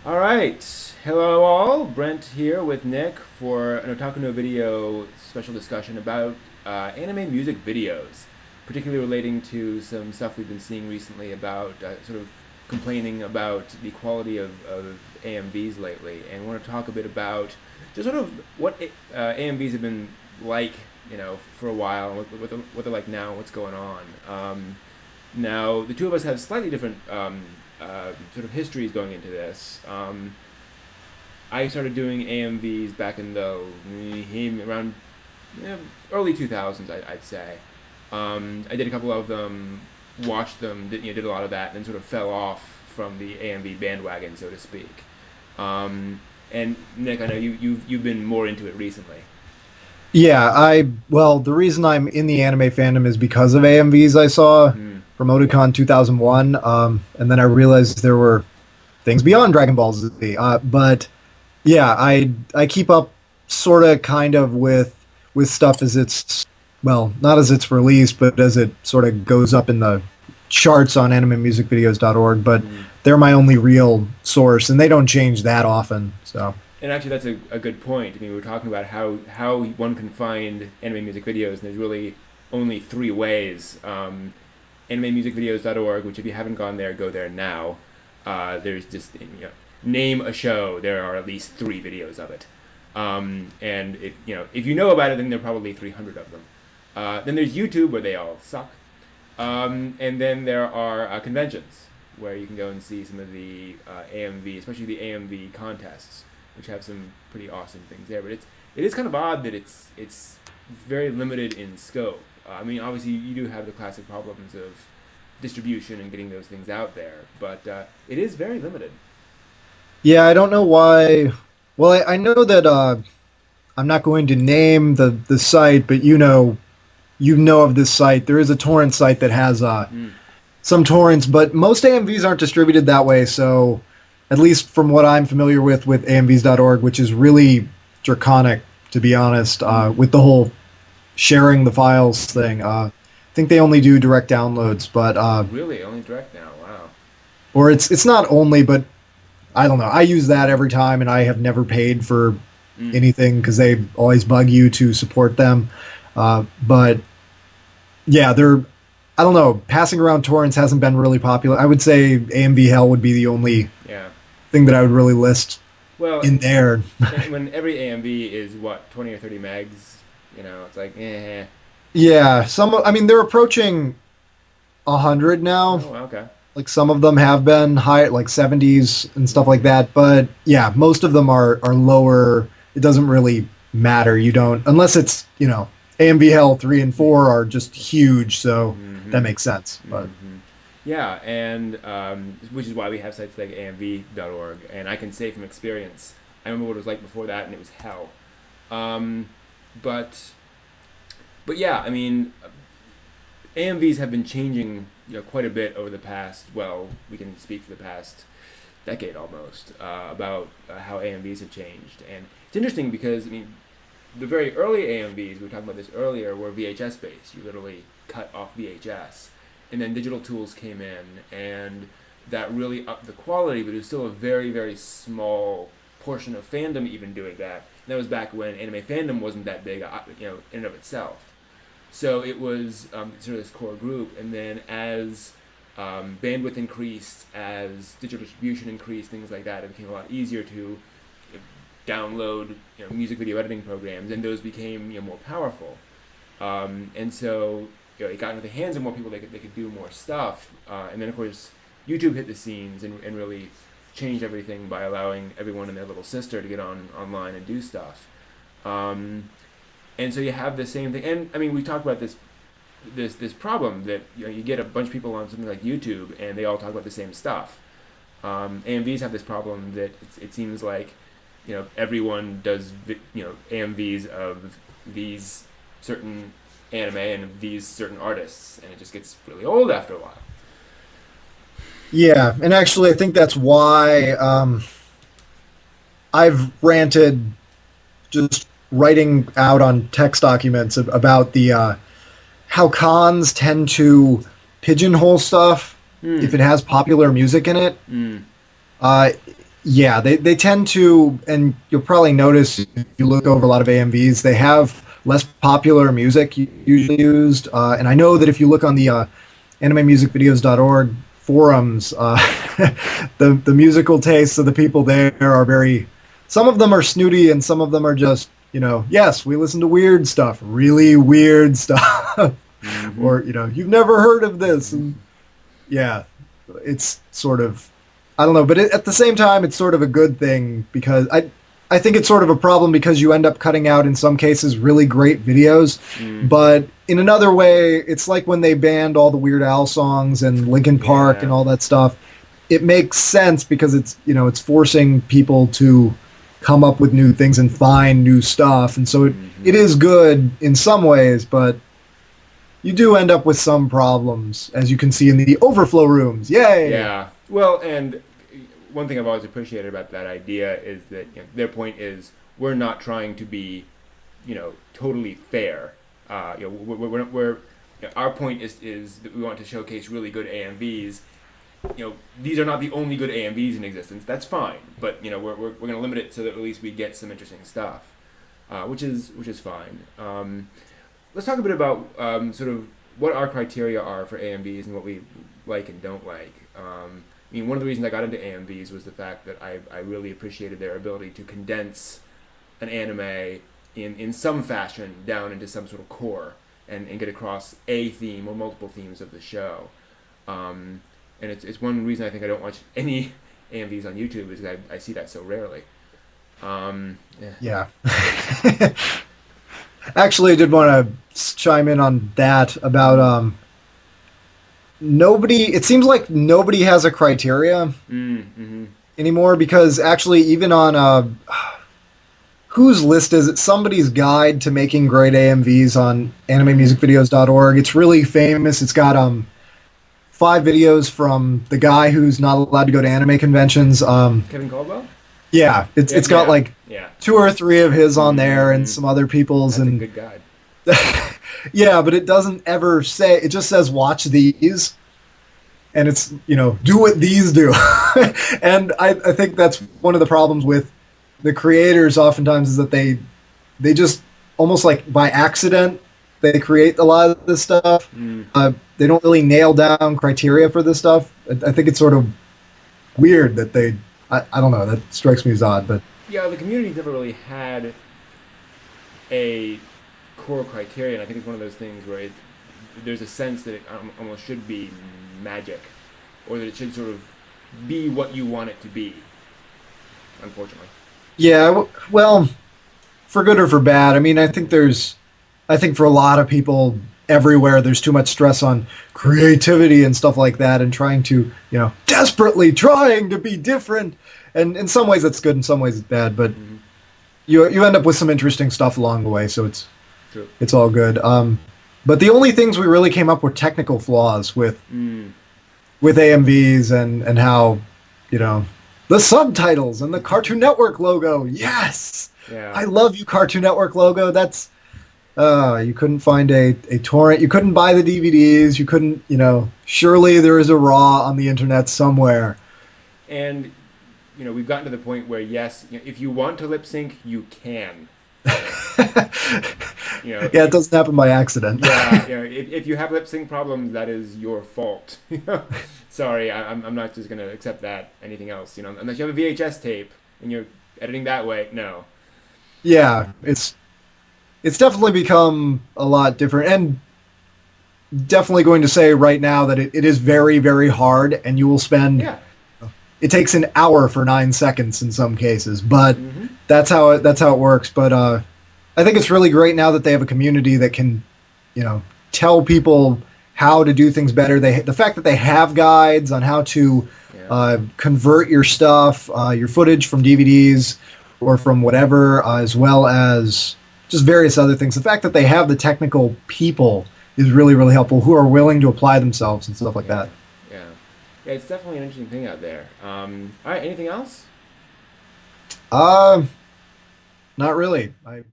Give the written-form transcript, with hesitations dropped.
All right. Hello, all. Brent here with Nick for an Otaku no Video special discussion about anime music videos, particularly relating to some stuff we've been seeing recently about sort of complaining about the quality of AMVs lately. And want to talk a bit about just sort of what AMVs have been like, for a while, and what they're like now, what's going on. Now, the two of us have slightly different sort of histories going into this. I started doing AMVs back in the around early 2000s, I'd say. I did a couple of them, watched them, did a lot of that, and then sort of fell off from the AMV bandwagon, so to speak. And Nick, I know you've been more into it recently. Yeah, well, the reason I'm in the anime fandom is because of AMVs I saw Mm. from Otakon 2001, and then I realized there were things beyond Dragon Ball Z. But yeah, I keep up sort of kind of with stuff as it's well, not as it's released, but as it sort of goes up in the charts on animemusicvideos.org. But Mm. they're my only real source, and they don't change that often. So And actually, that's a good point. I mean, we were talking about how one can find anime music videos, and there's really only three ways. Animemusicvideos.org, which if you haven't gone there, go there now. There's just, name a show, there are at least three videos of it. And if you know about it, then there are probably 300 of them. Then there's YouTube, where they all suck. And then there are conventions, where you can go and see some of the AMV, especially the AMV contests, which have some pretty awesome things there. But it is kind of odd that it's very limited in scope. I mean, obviously you do have the classic problems of distribution and getting those things out there, but it is very limited. yeah, I don't know why. Well, I know that I'm not going to name the site, but you know of this site. There is a torrent site that has Mm. some torrents, but most AMVs aren't distributed that way. So, at least from what I'm familiar with AMVs.org, which is really draconic, to be honest, Mm. with the whole sharing the files thing. I think they only do direct downloads, but Really, only direct now. Wow. or it's not only, but I don't know. I use that every time, and I have never paid for Mm. anything because they always bug you to support them. But yeah, they're I don't know. Passing around torrents hasn't been really popular. I would say AMV Hell would be the only Yeah. thing that I would really list Well, in there. and when every AMV is what 20 or 30 megs, it's like Yeah, I mean, they're approaching 100 now. oh, okay. Like some of them have been high, like 70s and stuff like that. But yeah, most of them are lower. It doesn't really matter. You don't unless it's AMV Hell 3 and 4 are just huge, so that Mm-hmm. makes sense. But Mm-hmm. Yeah, and which is why we have sites like AMV.org, and I can say from experience, I remember what it was like before that, and it was hell. Um, but but yeah, I mean, AMVs have been changing, quite a bit over the past. Well, we can speak for the past decade almost about how AMVs have changed, and it's interesting because I mean, the very early AMVs, we were talking about this earlier, were VHS based. You literally cut off VHS. And then digital tools came in, and that really upped the quality, but it was still a very, very small portion of fandom even doing that. And that was back when anime fandom wasn't that big, in and of itself. So it was sort of this core group, and then as bandwidth increased, as digital distribution increased, things like that, it became a lot easier to download music video editing programs, and those became more powerful. And so it got into the hands of more people. They could do more stuff, and then of course YouTube hit the scenes and really changed everything by allowing everyone and their little sister to get online and do stuff. Um, and so you have the same thing. And I mean, we talked about this problem that you get a bunch of people on something like YouTube and they all talk about the same stuff. AMVs have this problem that it seems like everyone does AMVs of these certain anime and of these certain artists, and it just gets really old after a while. yeah, and actually, I think that's why I've ranted just writing out on text documents about the how cons tend to pigeonhole stuff Hmm. if it has popular music in it. Hmm. Uh, Yeah, they tend to, and you'll probably notice if you look over a lot of AMVs, they have less popular music usually used. And I know that if you look on the animemusicvideos.org forums, the musical tastes of the people there are very. Some of them are snooty, and some of them are just, yes, we listen to weird stuff, really weird stuff, Mm-hmm. or you've never heard of this, and yeah, it's sort of, I don't know, but at the same time, it's sort of a good thing because I think it's sort of a problem because you end up cutting out in some cases really great videos, Mm. but in another way, it's like when they banned all the Weird Al songs and Linkin Park and Yeah. all that stuff. It makes sense because it's forcing people to come up with new things and find new stuff, and so it Mm-hmm. is good in some ways, but you do end up with some problems, as you can see in the overflow rooms. Yay! Yeah. Well, and one thing I've always appreciated about that idea is that their point is we're not trying to be, totally fair. Our point is that we want to showcase really good AMVs. These are not the only good AMVs in existence. That's fine, but we're going to limit it so that at least we get some interesting stuff, which is fine. Let's talk a bit about sort of what our criteria are for AMVs and what we like and don't like. One of the reasons I got into AMVs was the fact that I really appreciated their ability to condense an anime in some fashion down into some sort of core and get across a theme or multiple themes of the show. Um, and it's one reason I think I don't watch any AMVs on YouTube is because I see that so rarely. Yeah. Yeah. Actually, I did want to chime in on that about Mm. nobody. It seems like nobody has a criteria Mm-hmm. anymore because actually, even on whose list is it? Somebody's guide to making great AMVs on Mm-hmm. animemusicvideos.org. It's really famous. It's got 5 videos from the guy who's not allowed to go to anime conventions. Kevin Caldwell? Yeah, it's Yeah, it's got yeah, like yeah. 2 or 3 of his on there and Mm-hmm. some other people's, That's a and good guide. yeah, but it doesn't ever say. It just says watch these, and it's do what these do. And I think that's one of the problems with the creators oftentimes is that they just almost like by accident they create a lot of this stuff. Mm. They don't really nail down criteria for this stuff. I think it's sort of weird that they. I don't know. That strikes me as odd, but Yeah, the community's never really had a core criterion. I think it's one of those things where there's a sense that it almost should be magic, or that it should sort of be what you want it to be. Unfortunately. yeah. Well, for good or for bad. I mean, I think for a lot of people everywhere, there's too much stress on creativity and stuff like that, and trying to, desperately trying to be different. And in some ways, that's good. In some ways, it's bad. But Mm-hmm. you end up with some interesting stuff along the way, so True. it's all good. But the only things we really came up were technical flaws Mm. with AMVs and how, you know, the subtitles and the Cartoon Network logo. Yes, Yeah. I love you, Cartoon Network logo. That's you couldn't find a torrent. You couldn't buy the DVDs. You couldn't, surely there is a raw on the internet somewhere. And we've gotten to the point where yes, if you want to lip sync, you can. You know, Yeah, it doesn't happen by accident. yeah, if you have lip sync problems, that is your fault. Sorry, I'm not just gonna accept that. Anything else, unless you have a VHS tape and you're editing that way, no. Yeah, it's definitely become a lot different, and definitely going to say right now that it is very, very hard, and you will spend. Yeah. It takes an hour for 9 seconds in some cases, but Mm-hmm. that's how it works. But I think it's really great now that they have a community that can, tell people how to do things better. The fact that they have guides on how to Yeah. convert your stuff, your footage from DVDs or from whatever, as well as just various other things. The fact that they have the technical people is really, really helpful who are willing to apply themselves and stuff like Yeah. that. Yeah. Yeah. It's definitely an interesting thing out there. All right. Anything else? Uh, Not really. I